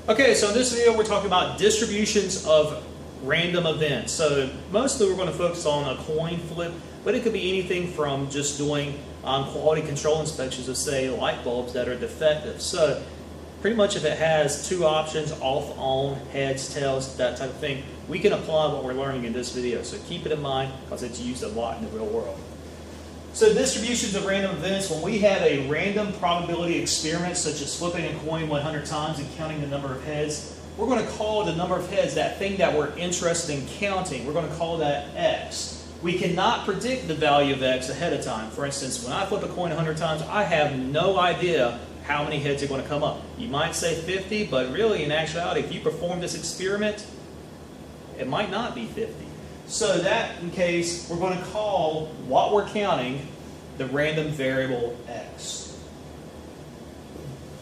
Okay, so in this video we're talking about distributions of random events. So mostly we're going to focus on a coin flip, but it could be anything from just doing quality control inspections of, say, light bulbs that are defective. So pretty much if it has two options, off, on, heads, tails, that type of thing, we can apply what we're learning in this video. So keep it in mind because it's used a lot in the real world. So distributions of random events, when we have a random probability experiment such as flipping a coin 100 times and counting the number of heads, we're going to call the number of heads, that thing that we're interested in counting, we're going to call that x. We cannot predict the value of x ahead of time. For instance, when I flip a coin 100 times, I have no idea how many heads are going to come up. You might say 50, but really in actuality, if you perform this experiment, it might not be 50. So that in case, we're going to call what we're counting the random variable x.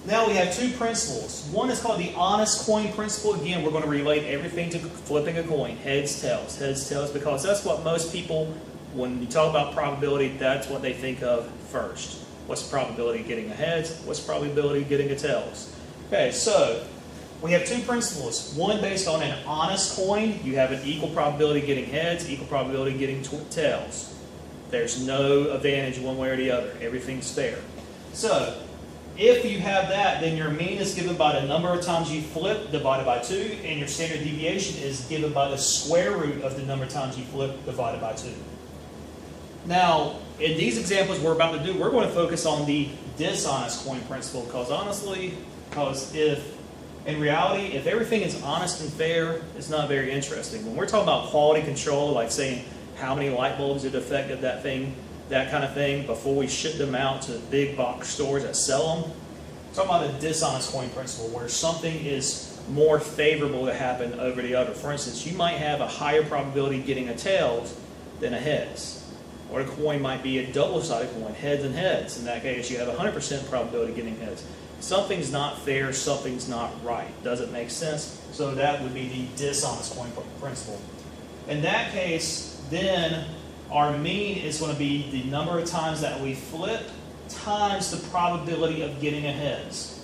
Now we have two principles. One is called the honest coin principle. Again, we're going to relate everything to flipping a coin. Heads, tails, because that's what most people, when you talk about probability, that's what they think of first. What's the probability of getting a heads? What's the probability of getting a tails? Okay, so we have two principles. One based on an honest coin. You have an equal probability of getting heads, equal probability of getting tails. There's no advantage one way or the other. Everything's fair. So if you have that, then your mean is given by the number of times you flip divided by 2, and your standard deviation is given by the square root of the number of times you flip divided by 2. Now, in these examples we're about to do, we're going to focus on the dishonest coin principle because in reality, if everything is honest and fair, it's not very interesting. When we're talking about quality control, like saying how many light bulbs are defective, that kind of thing, before we ship them out to big box stores that sell them, we're talking about a dishonest coin principle where something is more favorable to happen over the other. For instance, you might have a higher probability of getting a tails than a heads. Or the coin might be a double-sided coin, heads and heads. In that case, you have a 100% probability of getting heads. Something's not fair, something's not right. Does it make sense? So that would be the dishonest coin principle. In that case, then our mean is going to be the number of times that we flip times the probability of getting a heads.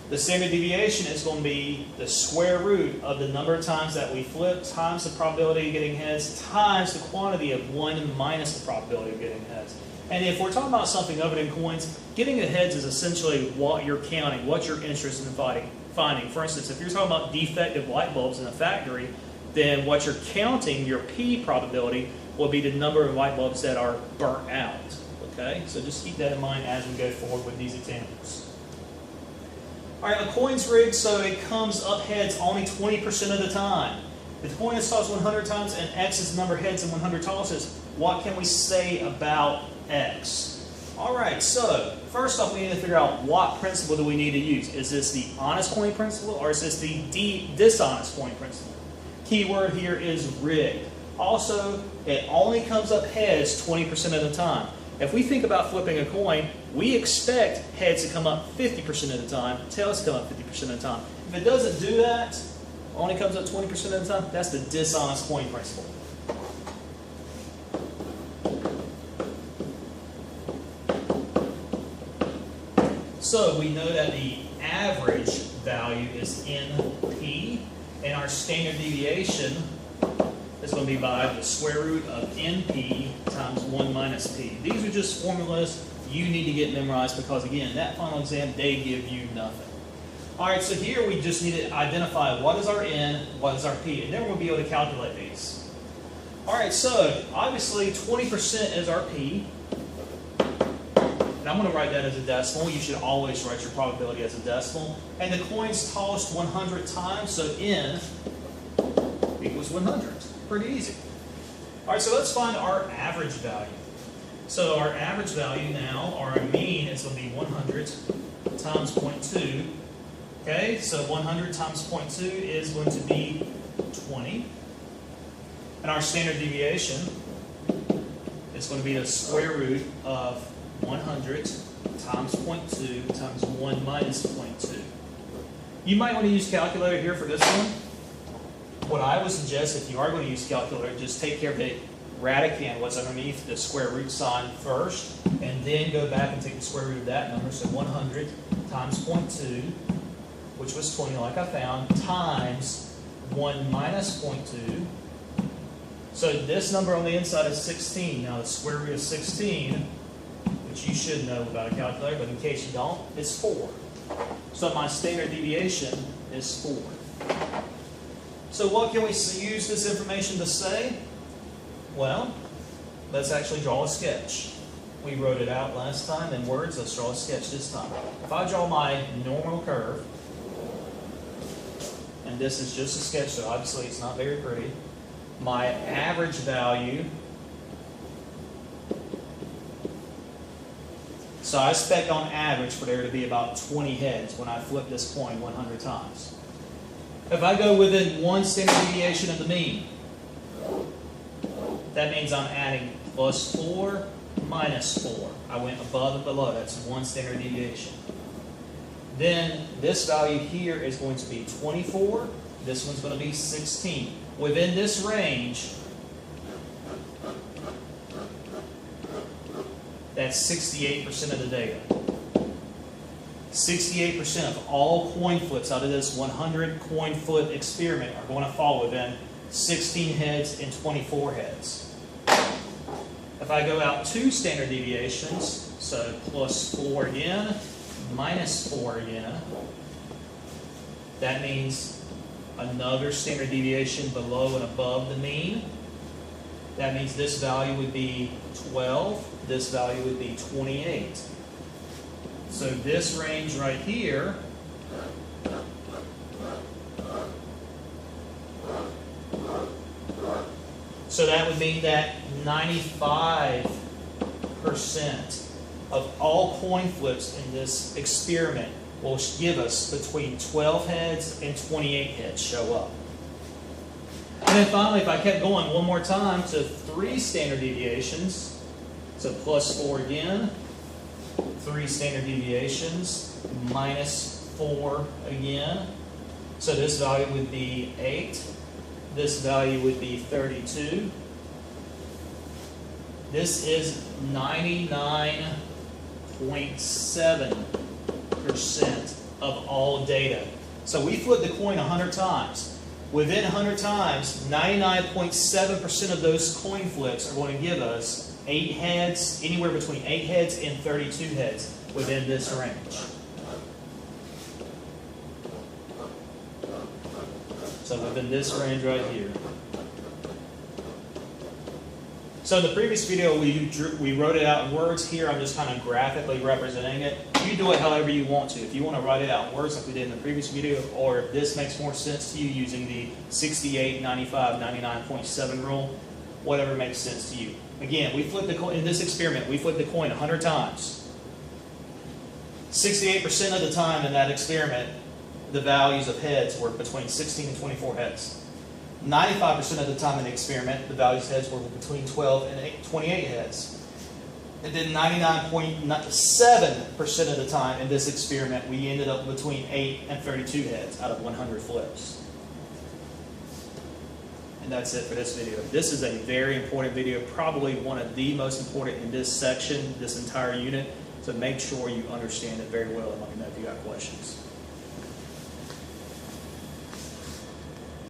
The standard deviation is going to be the square root of the number of times that we flip times the probability of getting heads times the quantity of 1 minus the probability of getting heads. And if we're talking about something other than coins, getting the heads is essentially what you're counting, what you're interested in finding. For instance, if you're talking about defective light bulbs in a factory, then what you're counting, your P probability, will be the number of light bulbs that are burnt out. Okay? So just keep that in mind as we go forward with these examples. Alright, a coin's rigged so it comes up heads only 20% of the time. If the coin is tossed 100 times and X is the number of heads and 100 tosses, what can we say about X? Alright, so first off we need to figure out what principle do we need to use. Is this the honest coin principle or is this the dishonest coin principle? Key word here is rigged. Also, it only comes up heads 20% of the time. If we think about flipping a coin, we expect heads to come up 50% of the time, tails to come up 50% of the time. If it doesn't do that, only comes up 20% of the time, that's the dishonest coin principle. So we know that the average value is NP, and our standard deviation is going to be by the square root of NP times 1 minus P. These are just formulas you need to get memorized because, again, that final exam, they give you nothing. Alright, so here we just need to identify what is our N, what is our P, and then we'll be able to calculate these. Alright, so obviously 20% is our P. And I'm going to write that as a decimal. You should always write your probability as a decimal. And the coin's tossed 100 times, so N equals 100. Pretty easy. Alright, so let's find our average value. So our average value now, our mean, is going to be 100 times 0.2. Okay, so 100 times 0.2 is going to be 20. And our standard deviation is going to be the square root of 100 times 0.2 times 1 minus 0.2. You might want to use calculator here for this one. What I would suggest, if you are going to use calculator, just take care of the radicand, what's underneath the square root sign first, and then go back and take the square root of that number. So 100 times 0.2 which was 20 like I found, times 1 minus 0.2. So this number on the inside is 16. Now the square root of 16, which you should know without a calculator, but in case you don't, is 4. So my standard deviation is 4. So what can we use this information to say? Well, let's actually draw a sketch. We wrote it out last time in words. Let's draw a sketch this time. If I draw my normal curve, and this is just a sketch, so obviously it's not very pretty, my average value, so I expect on average for there to be about 20 heads when I flip this coin 100 times. If I go within 1 standard deviation of the mean, that means I'm adding plus 4 minus 4. I went above and below. That's 1 standard deviation. Then this value here is going to be 24. This one's going to be 16. Within this range, that's 68% of the data. 68% of all coin flips out of this 100 coin flip experiment are going to fall within 16 heads and 24 heads. If I go out 2 standard deviations, so plus 4 again, minus 4 again, that means another standard deviation below and above the mean. That means this value would be 12, this value would be 28. So this range right here so that would mean that 95% of all coin flips in this experiment will give us between 12 heads and 28 heads show up. And then finally, if I kept going one more time to 3 standard deviations, so plus 4 again, 3 standard deviations, minus 4 again, so this value would be 8. This value would be 32. This is 99.7% of all data. So we flipped the coin 100 times. Within 100 times, 99.7% of those coin flips are going to give us 8 heads, anywhere between 8 heads and 32 heads within this range. So within this range right here. So in the previous video, we wrote it out in words. Here, I'm just kind of graphically representing it. You do it however you want to. If you want to write it out in words like we did in the previous video, or if this makes more sense to you using the 68, 95, 99.7 rule, whatever makes sense to you. Again, we flipped the coin in this experiment. We flipped the coin 100 times. 68% of the time in that experiment, the values of heads were between 16 and 24 heads. 95% of the time in the experiment, the values of heads were between 12 and 28 heads. And then 99.7% of the time in this experiment, we ended up between 8 and 32 heads out of 100 flips. And that's it for this video. This is a very important video, probably one of the most important in this section, this entire unit. So make sure you understand it very well and let me know if you got questions.